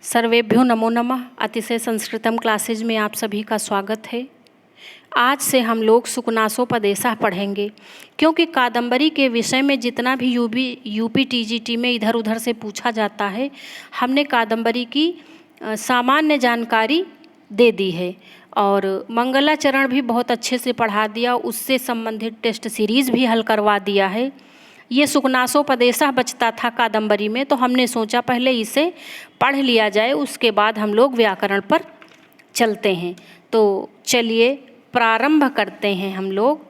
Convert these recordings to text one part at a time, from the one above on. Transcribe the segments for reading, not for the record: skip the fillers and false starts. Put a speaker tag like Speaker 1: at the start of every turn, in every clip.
Speaker 1: सर्वेभ्यो नमो नमः। अतिशय संस्कृतम क्लासेज में आप सभी का स्वागत है। आज से हम लोग सुकनासोपदेशः पढ़ेंगे, क्योंकि कादंबरी के विषय में जितना भी यूपी टीजीटी में इधर उधर से पूछा जाता है, हमने कादंबरी की सामान्य जानकारी दे दी है और मंगलाचरण भी बहुत अच्छे से पढ़ा दिया, उससे संबंधित टेस्ट सीरीज़ भी हल करवा दिया है। ये सुकनासोपदेशः बचता था कादंबरी में, तो हमने सोचा पहले इसे पढ़ लिया जाए, उसके बाद हम लोग व्याकरण पर चलते हैं। तो चलिए प्रारंभ करते हैं हम लोग।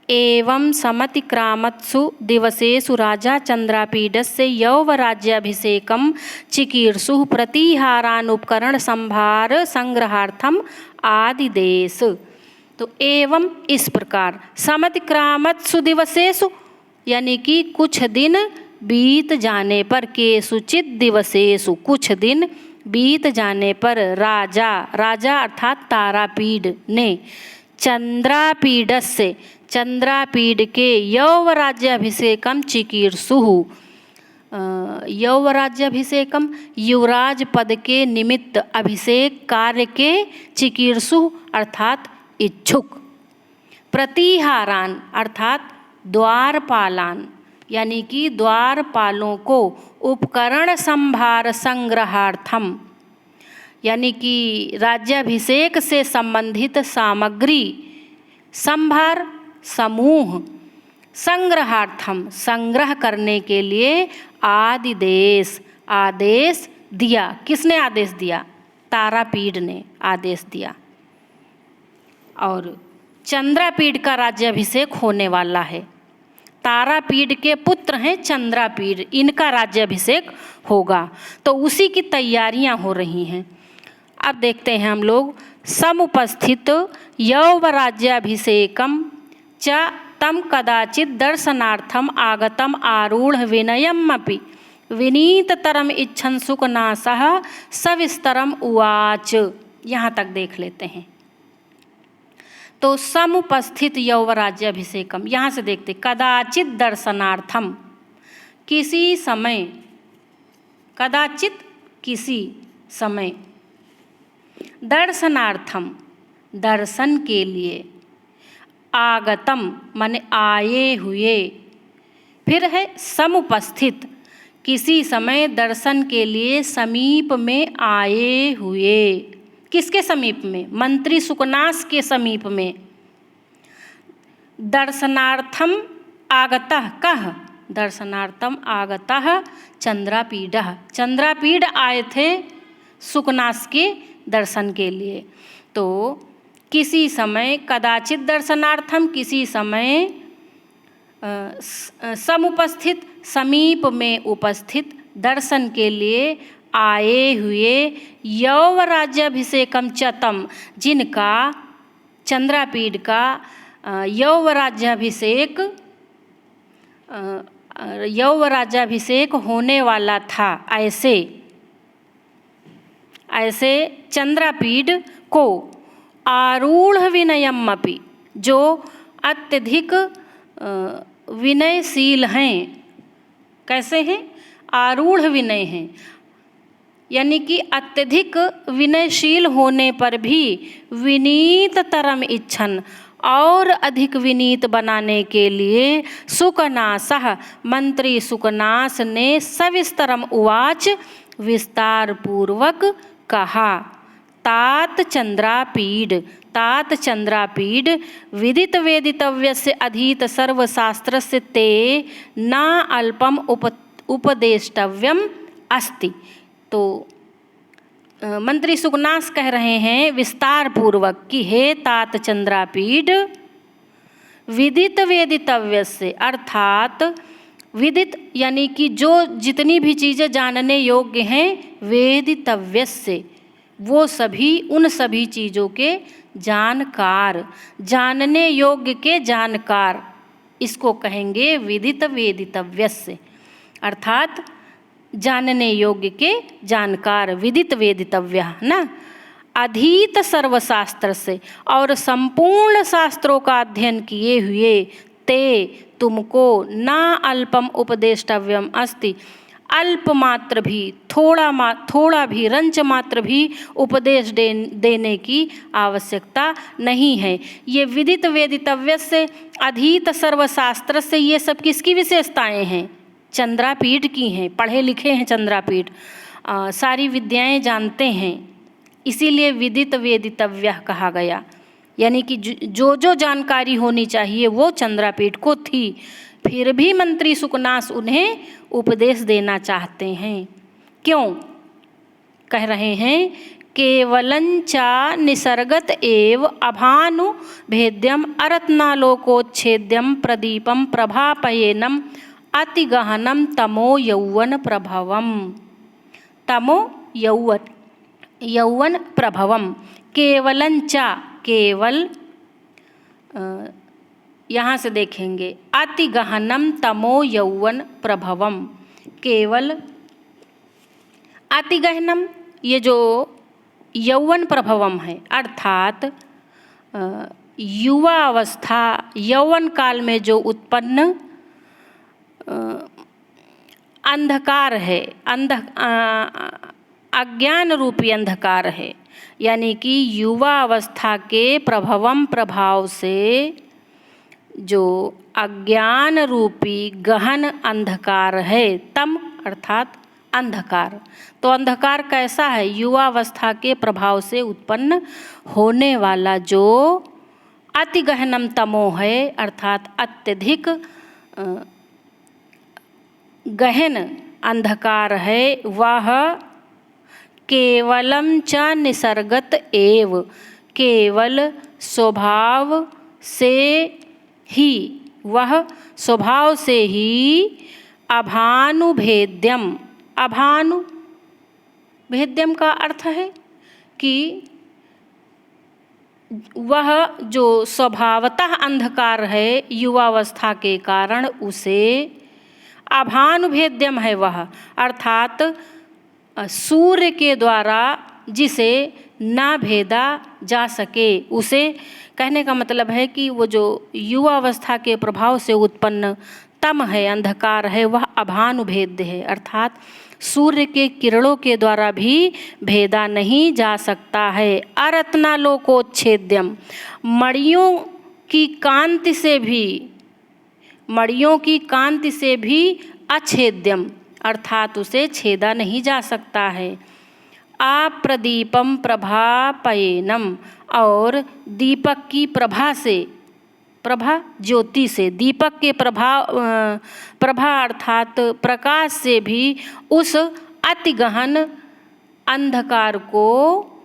Speaker 1: एवं समतिक्रामत्सु दिवसेषु राजा चंद्रापीडस्य यौवराज्याभिषेकं चिकीर्षुः प्रतिहारानुपकरण संभार संग्रहार्थम आदिदेश। तो एवं इस प्रकार समतिक्रामत्सु दिवसेषु यानी कि कुछ दिन बीत जाने पर, केषुचित् दिवसेषु कुछ दिन बीत जाने पर, राजा अर्थात तारापीड ने चंद्रापीडस्य चंद्रापीड के यौवराज्याभिषेकम चिकीर्षुः। यौवराज्याभिषेकम युवराज पद के निमित्त अभिषेक कार्य के चिकीर्षुः अर्थात इच्छुक। प्रतिहारान अर्थात द्वारपालान यानी कि द्वारपालों को उपकरण संभार संग्रहार्थम यानी कि राज्याभिषेक से संबंधित सामग्री संभार समूह संग्रहार्थम संग्रह करने के लिए आदिदेश आदेश दिया। किसने आदेश दिया? तारापीड ने आदेश दिया। और चंद्रापीड का राज्याभिषेक होने वाला है। तारापीड के पुत्र हैं चंद्रापीड, इनका राज्याभिषेक होगा, तो उसी की तैयारियां हो रही हैं। अब देखते हैं हम लोग। समुपस्थित यौवराज्याभिषेकम च तम कदाचित दर्शनार्थम आगतम आरूढ़ विनयमपि विनीततरम इच्छन सुकनासः सविस्तरम उवाच। यहाँ तक देख लेते हैं। तो समुपस्थित यौवराज्याभिषेकम, यहाँ से देखते कदाचित दर्शनार्थम किसी समय, कदाचित किसी समय, दर्शनार्थम दर्शन के लिए, आगतम माने आए हुए, फिर है समुपस्थित किसी समय दर्शन के लिए समीप में आए हुए। किसके समीप में? मंत्री सुकनास के समीप में। दर्शनार्थम आगतः कह, दर्शनार्थम आगतः चंद्रापीडः, चंद्रापीड आए थे सुकनास के दर्शन के लिए। तो किसी समय, कदाचित दर्शनार्थम किसी समय, समुपस्थित समीप में उपस्थित, दर्शन के लिए आए हुए, यौवराज्याभिषेकम चतम जिनका चंद्रापीड का यौवराज्याभिषेक होने वाला था, ऐसे चंद्रापीड को आरूढ़ विनयमपि जो अत्यधिक विनयशील हैं। कैसे हैं? आरूढ़ विनय हैं, यानी कि अत्यधिक विनयशील होने पर भी विनीततरम इच्छन और अधिक विनीत बनाने के लिए सुकनासः मंत्री सुकनास ने सविस्तरम उवाच विस्तार पूर्वक कहा। तात चंद्रापीड विदित वेदितव्यस्य अधीत सर्वशास्त्रस्य ते न अल्पम उपदेष्टव्यम अस्ति। तो मंत्री सुकनास कह रहे हैं विस्तार पूर्वक कि हे तात चंद्रापीड, विदित वेदितव्य से अर्थात विदित यानी कि जो जितनी भी चीज़ें जानने योग्य हैं, वेदितव्य से वो सभी, उन सभी चीज़ों के जानकार, जानने योग्य के जानकार, इसको कहेंगे विदित वेदितव्य से, अर्थात जानने योग्य के जानकार, विदित वेदितव्य ना। अधीत सर्वशास्त्र से और संपूर्ण शास्त्रों का अध्ययन किए हुए, ते तुमको न अल्पम उपदेष्टव्यम अस्ति अल्प मात्र भी, थोड़ा भी, रंच मात्र भी उपदेश देने की आवश्यकता नहीं है। ये विदित वेदितव्य से अधीत सर्वशास्त्र से, ये सब किसकी विशेषताएं हैं? चंद्रापीठ की हैं, पढ़े लिखे हैं चंद्रापीठ, सारी विद्याएं जानते हैं, इसीलिए विदित वेदितव्य कहा गया। यानी कि जो जो जानकारी होनी चाहिए वो चंद्रापीठ को थी, फिर भी मंत्री सुकनास उन्हें उपदेश देना चाहते हैं। क्यों कह रहे हैं? केवलंचा निसर्गत एव अभानु भेद्यम अरत्नालोकोच्छेद्यम प्रदीपम प्रभापयेनम अतिगहनम तमो यौवन प्रभवम। तमो यौवन प्रभवम। केवलंचा, केवल, यहाँ से देखेंगे, अति गहनम तमो यौवन प्रभवम। केवल, अति गहनम, ये जो यौवन प्रभवम है अर्थात युवा अवस्था, यौवन काल में जो उत्पन्न अंधकार है, अज्ञान रूपी अंधकार है, यानी कि युवा अवस्था के प्रभाव से जो अज्ञान रूपी गहन अंधकार है, तम अर्थात अंधकार। तो अंधकार कैसा है? युवा अवस्था के प्रभाव से उत्पन्न होने वाला जो अति गहनम तमो है, अर्थात अत्यधिक गहन अंधकार है, वह केवलम च निसर्गत एव, केवल स्वभाव से ही, वह स्वभाव से ही अभानुभेद्यम। अभानुभेद्यम का अर्थ है कि वह जो स्वभावतः अंधकार है युवावस्था के कारण, उसे अभानुभेद्यम है वह, अर्थात सूर्य के द्वारा जिसे ना भेदा जा सके, उसे, कहने का मतलब है कि वो जो युवावस्था के प्रभाव से उत्पन्न तम है, अंधकार है, वह अभानुभेद्य है, अर्थात सूर्य के किरणों के द्वारा भी भेदा नहीं जा सकता है। अरत्नालोकोच्छेद्यम, मणियों की कांति से भी अछेद्यम, अर्थात उसे छेदा नहीं जा सकता है। अप्रदीपम प्रभापयेनम, और दीपक की प्रभा से, प्रभा ज्योति से, दीपक के प्रभा अर्थात प्रकाश से भी उस अति गहन अंधकार को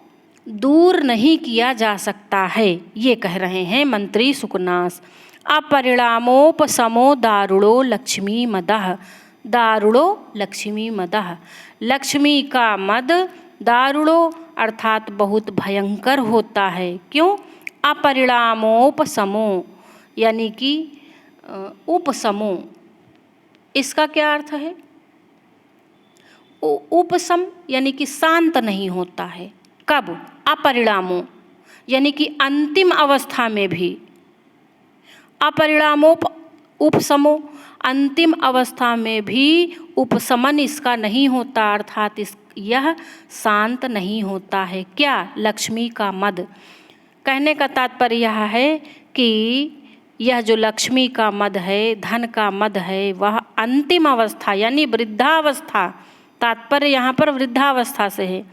Speaker 1: दूर नहीं किया जा सकता है, ये कह रहे हैं मंत्री सुकनास। अपरिणामोपशमो दारुणो लक्ष्मी मदः, दारुणो लक्ष्मी मदः, लक्ष्मी का मद दारुणो अर्थात बहुत भयंकर होता है। क्यों? अपरिणामोपशमो, यानी कि उपशमो, इसका क्या अर्थ है? उपशम यानी कि शांत नहीं होता है। कब? अपरिणामो यानी कि अंतिम अवस्था में भी, उपशमो, अंतिम अवस्था में भी उपशमन इसका नहीं होता, अर्थात यह शांत नहीं होता है। क्या? लक्ष्मी का मद। कहने का तात्पर्य यह है कि यह जो लक्ष्मी का मद है, धन का मद है, वह अंतिम अवस्था यानी वृद्धावस्था, तात्पर्य यहाँ पर वृद्धावस्था से है,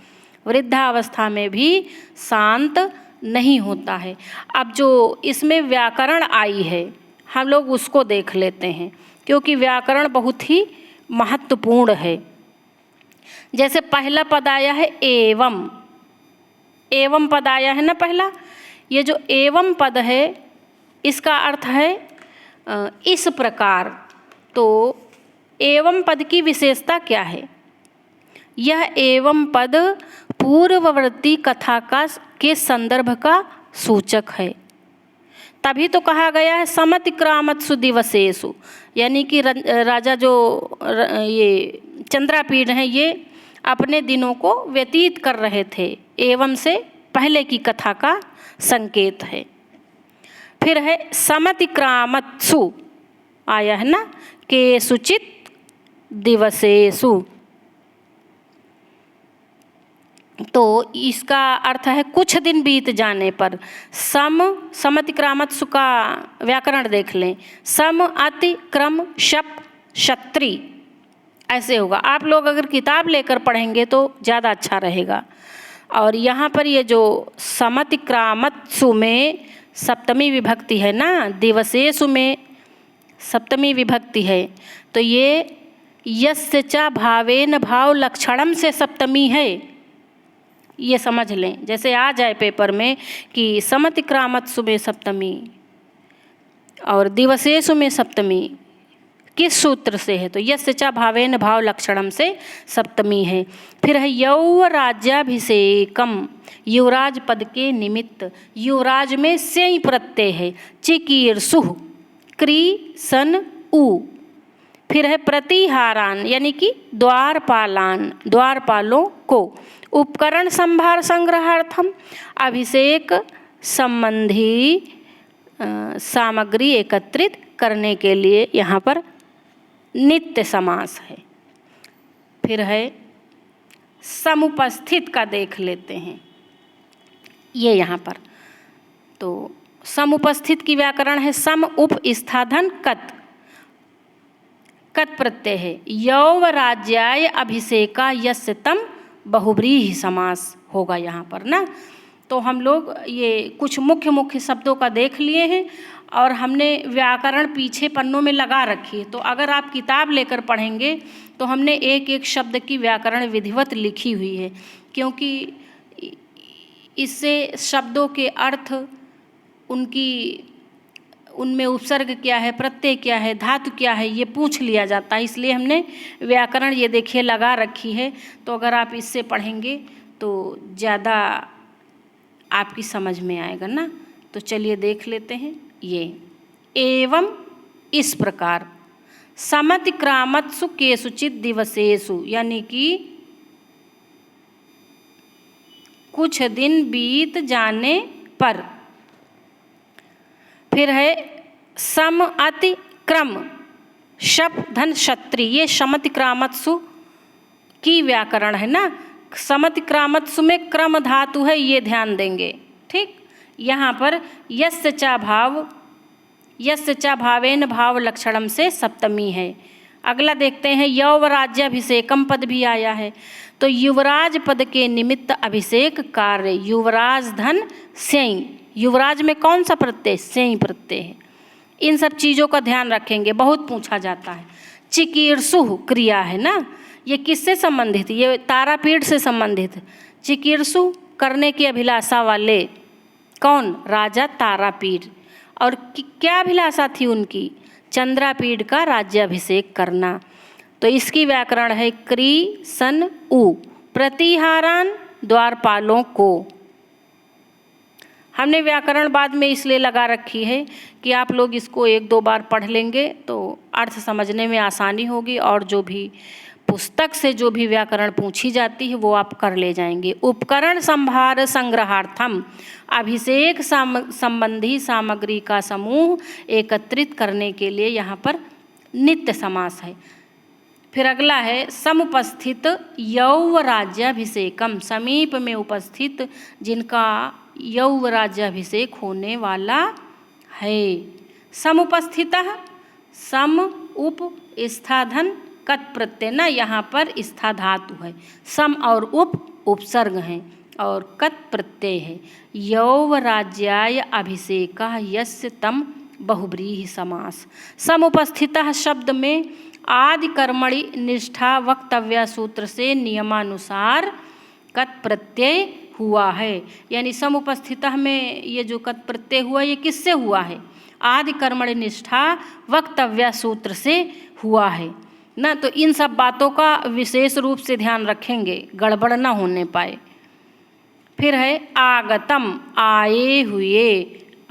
Speaker 1: वृद्धावस्था में भी शांत नहीं होता है। अब जो इसमें व्याकरण आई है, हम लोग उसको देख लेते हैं, क्योंकि व्याकरण बहुत ही महत्वपूर्ण है। जैसे पहला पद आया है एवं, एवं पद आया है ना पहला, ये जो एवं पद है इसका अर्थ है इस प्रकार। तो एवं पद की विशेषता क्या है? यह एवं पद पूर्ववर्ती कथा के संदर्भ का सूचक है, तभी तो कहा गया है समतिक्रामत्सु दिवसेषु, यानी कि राजा जो ये चंद्रापीठ हैं, ये अपने दिनों को व्यतीत कर रहे थे, एवं से पहले की कथा का संकेत है। फिर है समतिक्रामत्सु आया है ना, के सुचित दिवसेषु। तो इसका अर्थ है कुछ दिन बीत जाने पर। समतिक्रामत्सु का व्याकरण देख लें। सम अति क्रम शप क्षत्री, ऐसे होगा। आप लोग अगर किताब लेकर पढ़ेंगे तो ज़्यादा अच्छा रहेगा। और यहाँ पर ये जो समतिक्रामत्सु में सप्तमी विभक्ति है ना, दिवसेषु में सप्तमी विभक्ति है, तो ये यस्य च भावेन भाव लक्षणम से सप्तमी है, ये समझ लें। जैसे आ जाए पेपर में कि समतिक्रामत्सु में सप्तमी और दिवसेषु में सप्तमी किस सूत्र से है, तो यस्य च भावेन भाव लक्षणम से सप्तमी है। फिर है यौवराज्याभिषेकम, युवराज पद के निमित्त। युवराज में सेई प्रत्यय है। चिकीर्षुः, क्री सन उ। फिर है प्रतिहारान, यानी कि द्वारपालान, द्वारपालों को। उपकरण संभार संग्रहार्थम, अभिषेक संबंधी सामग्री एकत्रित करने के लिए यहाँ पर नित्य समास है। फिर है समुपस्थित का देख लेते हैं, ये यहाँ पर तो समुपस्थित की व्याकरण है सम उप स्थाधन कत, कत प्रत्यय है। यौवराज्याय अभिषेका यस्य तम बहुव्रीहि समास होगा यहाँ पर ना। तो हम लोग ये कुछ मुख्य मुख्य शब्दों का देख लिए हैं और हमने व्याकरण पीछे पन्नों में लगा रखी है। तो अगर आप किताब लेकर पढ़ेंगे तो हमने एक एक शब्द की व्याकरण विधिवत लिखी हुई है, क्योंकि इससे शब्दों के अर्थ, उनमें उपसर्ग क्या है, प्रत्यय क्या है, धातु क्या है, ये पूछ लिया जाता है। इसलिए हमने व्याकरण ये देखिए लगा रखी है। तो अगर आप इससे पढ़ेंगे तो ज़्यादा आपकी समझ में आएगा ना। तो चलिए देख लेते हैं ये। एवं इस प्रकार समतिक्रामत्सु केषुचित् दिवसेषु, यानी कि कुछ दिन बीत जाने पर। फिर है सम अति क्रम शप धन क्षत्री, ये समतिक्रामत्सु की व्याकरण है ना। समतिक्रामत्सु में क्रम धातु है, ये ध्यान देंगे, ठीक। यहाँ पर यस्य च भावेन भाव लक्षणम से सप्तमी है। अगला देखते हैं यौवराज्याभिषेकम पद भी आया है। तो युवराज पद के निमित्त अभिषेक कार्य, युवराज धन सेई, युवराज में कौन सा प्रत्यय, सेई प्रत्यय है। इन सब चीज़ों का ध्यान रखेंगे, बहुत पूछा जाता है। चिकीर्षुः क्रिया है ना, ये किससे संबंधित, ये तारापीठ से संबंधित। चिकीर्षु करने की अभिलाषा वाले, कौन, राजा तारापीठ। और क्या अभिलाषा थी उनकी, चंद्रापीठ का राज्याभिषेक करना। तो इसकी व्याकरण है क्री सन उ, प्रतिहारान द्वारपालों को। हमने व्याकरण बाद में इसलिए लगा रखी है कि आप लोग इसको एक दो बार पढ़ लेंगे तो अर्थ समझने में आसानी होगी, और जो भी पुस्तक से जो भी व्याकरण पूछी जाती है वो आप कर ले जाएंगे। उपकरण संभार संग्रहार्थम, अभिषेक संबंधी सामग्री का समूह एकत्रित करने के लिए यहाँ पर नित्य समास है। फिर अगला है समुपस्थित यौवराज्याभिषेकम, समीप में उपस्थित जिनका यौवराज्याभिषेक होने वाला है। समुपस्थितः, सम उप स्थाधन कत प्रत्यय ना, यहाँ पर स्था धातु है, सम और उप उपसर्ग हैं और कत प्रत्यय है। यौवराज्याय अभिषेकः यस्य तम बहुव्रीहि समास। समुपस्थितः शब्द में आदि कर्मणि निष्ठा वक्तव्य सूत्र से नियमानुसार कत प्रत्यय हुआ है। यानी समुपस्थितः में ये जो कत प्रत्यय हुआ ये किससे हुआ है, आदि कर्मणि निष्ठा वक्तव्य सूत्र से हुआ है ना। तो इन सब बातों का विशेष रूप से ध्यान रखेंगे, गड़बड़ ना होने पाए। फिर है आगतम, आए हुए,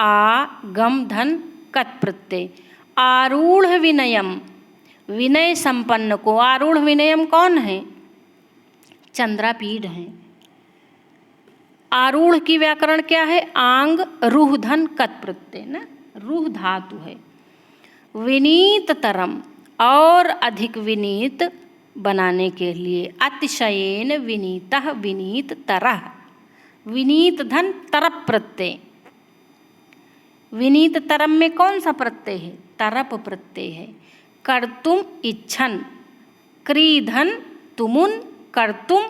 Speaker 1: आगम धन कत प्रत्यय। आरूढ़ विनयम, विनय संपन्न को, आरूढ़ विनयम कौन है, चंद्रापीठ हैं। आरूढ़ की व्याकरण क्या है, आंग रूह धन कत प्रत्यय ना, रूह धातु है। विनीततरम, और अधिक विनीत बनाने के लिए। अतिशयेन विनीतः विनीततरः। विनीत धन तरप प्रत्यय। विनीत तरम में कौन सा प्रत्यय है? तरप प्रत्यय है। कर्तुम इच्छन, क्री धन तुमुन कर्तुम,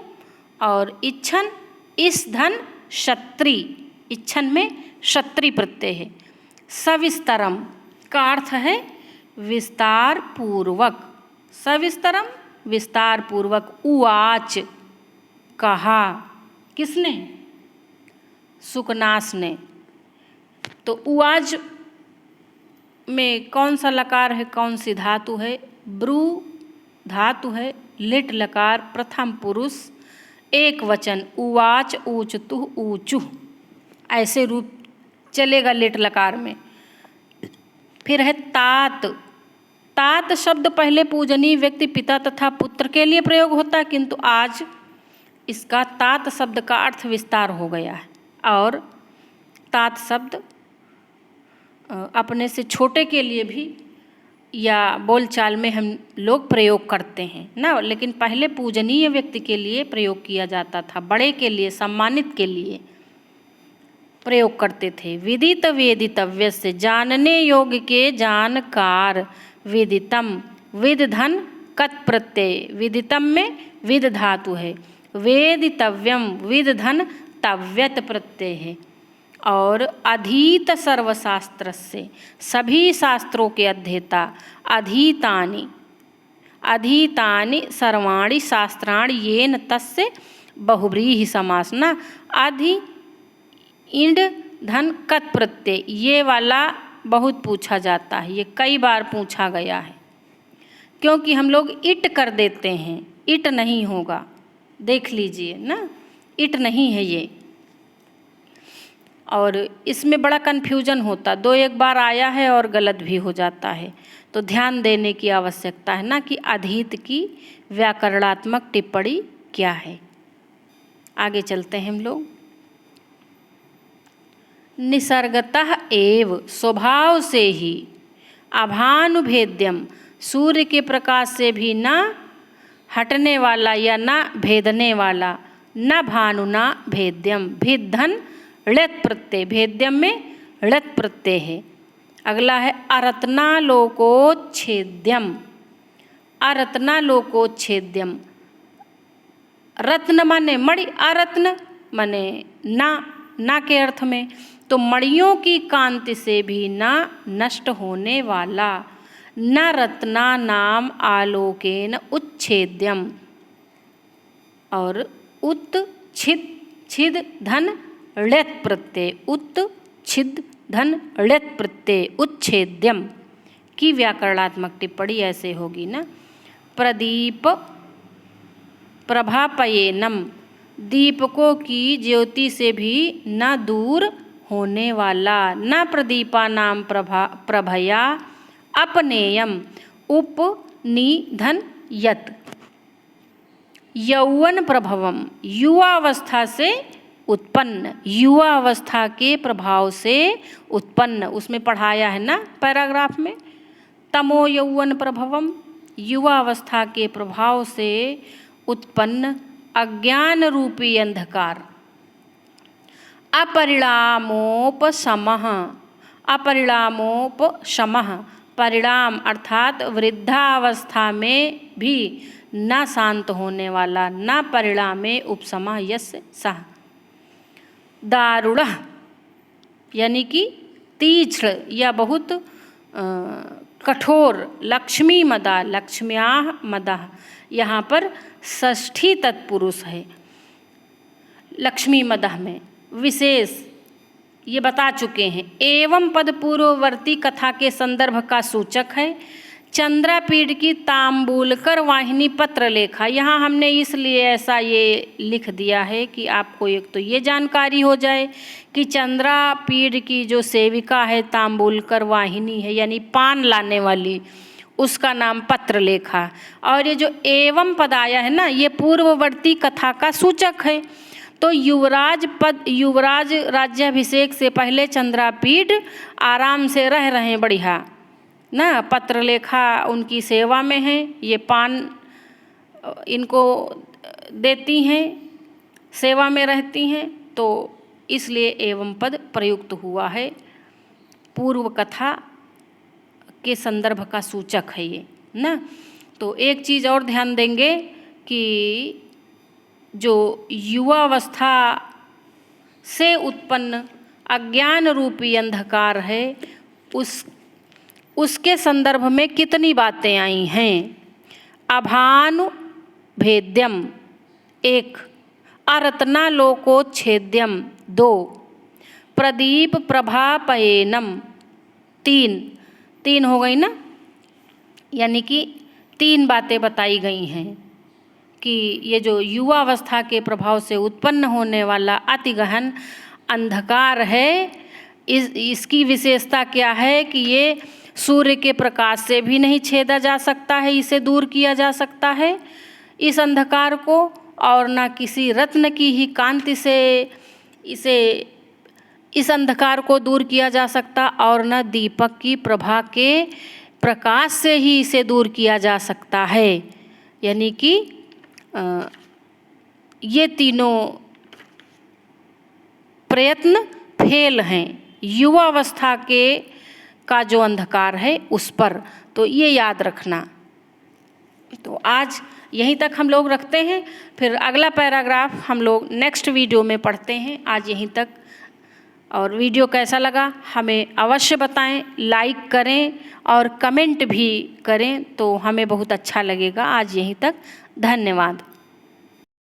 Speaker 1: और इच्छन इस धन क्षत्रि, इच्छन में क्षत्रि प्रत्यय है। सविस्तरम का अर्थ है विस्तार पूर्वक। सविस्तरम विस्तार पूर्वक। उवाच कहा, किसने? सुकनास ने। तो उवाच में कौन सा लकार है, कौन सी धातु है? ब्रू धातु है, लिट लकार, प्रथम पुरुष, एक वचन। उवाच ऊचतुः ऊचुः, ऐसे रूप चलेगा लिट लकार में। फिर है तात। तात शब्द पहले पूजनीय व्यक्ति पिता तथा पुत्र के लिए प्रयोग होता है, किंतु आज इसका तात शब्द का अर्थ विस्तार हो गया है और तात शब्द अपने से छोटे के लिए भी या बोलचाल में हम लोग प्रयोग करते हैं ना, लेकिन पहले पूजनीय व्यक्ति के लिए प्रयोग किया जाता था, बड़े के लिए, सम्मानित के लिए प्रयोग करते थे। विदित वेदितव्य से जानने योग्य के जानकार। विदितम विद धन कत प्रत्यय। विदितम में विद धातु है। वेदितव्यम विद धन तव्यत प्रत्यय है। और अधीत सर्वशास्त्र से, सभी शास्त्रों के अध्येता। अधीतानि, अधीतानि सर्वाणि शास्त्राणि येन तस्य बहुव्रीहि समास ना। अधि इंड धन कत प्रत्यय, ये वाला बहुत पूछा जाता है, ये कई बार पूछा गया है, क्योंकि हम लोग इट कर देते हैं, इट नहीं होगा, देख लीजिए ना, इट नहीं है ये। और इसमें बड़ा कन्फ्यूजन होता, दो एक बार आया है और गलत भी हो जाता है, तो ध्यान देने की आवश्यकता है ना कि अधीत की व्याकरणात्मक टिप्पणी क्या है। आगे चलते हैं हम लोग। निसर्गतः एव, स्वभाव से ही। अभानुभेद्यम, सूर्य के प्रकाश से भी न हटने वाला या न भेदने वाला। न भानुना भेद्यम, भिद धन ळ्यत् प्रत्यय, भेद्यम में ळ्यत् प्रत्यय है। अगला है अरत्नालोकोच्छेद्यम। अरत्नालोकोच्छेद्यम, रत्न माने मणि, अरत्न माने ना के अर्थ में, तो मणियों की कांति से भी ना नष्ट होने वाला। न रत्ना नाम आलोकेन उच्छेद्यम। और उत छिद, छिद धन ळ्यत् प्रत्यय, उत छिद धन ळ्यत् प्रत्यय, उच्छेद्यम की व्याकरणात्मक टिप्पणी ऐसे होगी ना। प्रदीप प्रभापयेनम, दीपकों की ज्योति से भी न दूर होने वाला। न प्रदीपा नाम प्रभया अपनेयम, उपनिधन यत। यौवन प्रभवम, युवावस्था से उत्पन्न, युवावस्था के प्रभाव से उत्पन्न, उसमें पढ़ाया है ना पैराग्राफ में। तमो यौवन प्रभवम, युवावस्था के प्रभाव से उत्पन्न अज्ञान रूपी अंधकार। अपरिणामोपशमः, अपरिणामोपशमः, परिणाम अर्थात वृद्धावस्था में भी न शांत होने वाला। न परिणामे उपशमः यस्य सः। दारुणः यानी कि तीक्ष्ण या बहुत कठोर। लक्ष्मी मदा, लक्ष्म्याः मदः, यहाँ पर षष्ठी तत्पुरुष है लक्ष्मी मदः में, विशेष ये बता चुके हैं। एवं पद पूर्ववर्ती कथा के संदर्भ का सूचक है। चंद्रापीठ की तांबूलकर वाहिनी पत्र लेखा, यहाँ हमने इसलिए ऐसा ये लिख दिया है कि आपको एक तो ये जानकारी हो जाए कि चंद्रापीठ की जो सेविका है तांबूलकर वाहिनी है, यानी पान लाने वाली, उसका नाम पत्र लेखा। और ये जो एवं पद आया है ना, ये पूर्ववर्ती कथा का सूचक है। तो युवराज पद, युवराज राज्याभिषेक से पहले चंद्रापीठ आराम से रह रहे हैं बढ़िया, ना, पत्रलेखा उनकी सेवा में है, ये पान इनको देती हैं, सेवा में रहती हैं, तो इसलिए एवं पद प्रयुक्त हुआ है। पूर्व कथा के संदर्भ का सूचक है ये ना। तो एक चीज़ और ध्यान देंगे कि जो युवावस्था से उत्पन्न अज्ञान रूपी अंधकार है, उसके संदर्भ में कितनी बातें आई हैं। अभानु भेद्यम 1, अरत्नालोकोच्छेद्यम 2, प्रदीप प्रभापयेनम 3 हो गई ना, यानी कि 3 बातें बताई गई हैं कि ये जो युवावस्था के प्रभाव से उत्पन्न होने वाला अति गहन अंधकार है, इसकी विशेषता क्या है कि ये सूर्य के प्रकाश से भी नहीं छेदा जा सकता है, इसे दूर किया जा सकता है इस अंधकार को, और ना किसी रत्न की ही कांति से इस अंधकार को दूर किया जा सकता, और न दीपक की प्रभा के प्रकाश से ही इसे दूर किया जा सकता है। यानी कि ये तीनों प्रयत्न फेल हैं युवावस्था का जो अंधकार है उस पर, तो ये याद रखना। तो आज यहीं तक हम लोग रखते हैं, फिर अगला पैराग्राफ हम लोग नेक्स्ट वीडियो में पढ़ते हैं। आज यहीं तक, और वीडियो कैसा लगा हमें अवश्य बताएं, लाइक करें और कमेंट भी करें, तो हमें बहुत अच्छा लगेगा। आज यहीं तक, धन्यवाद।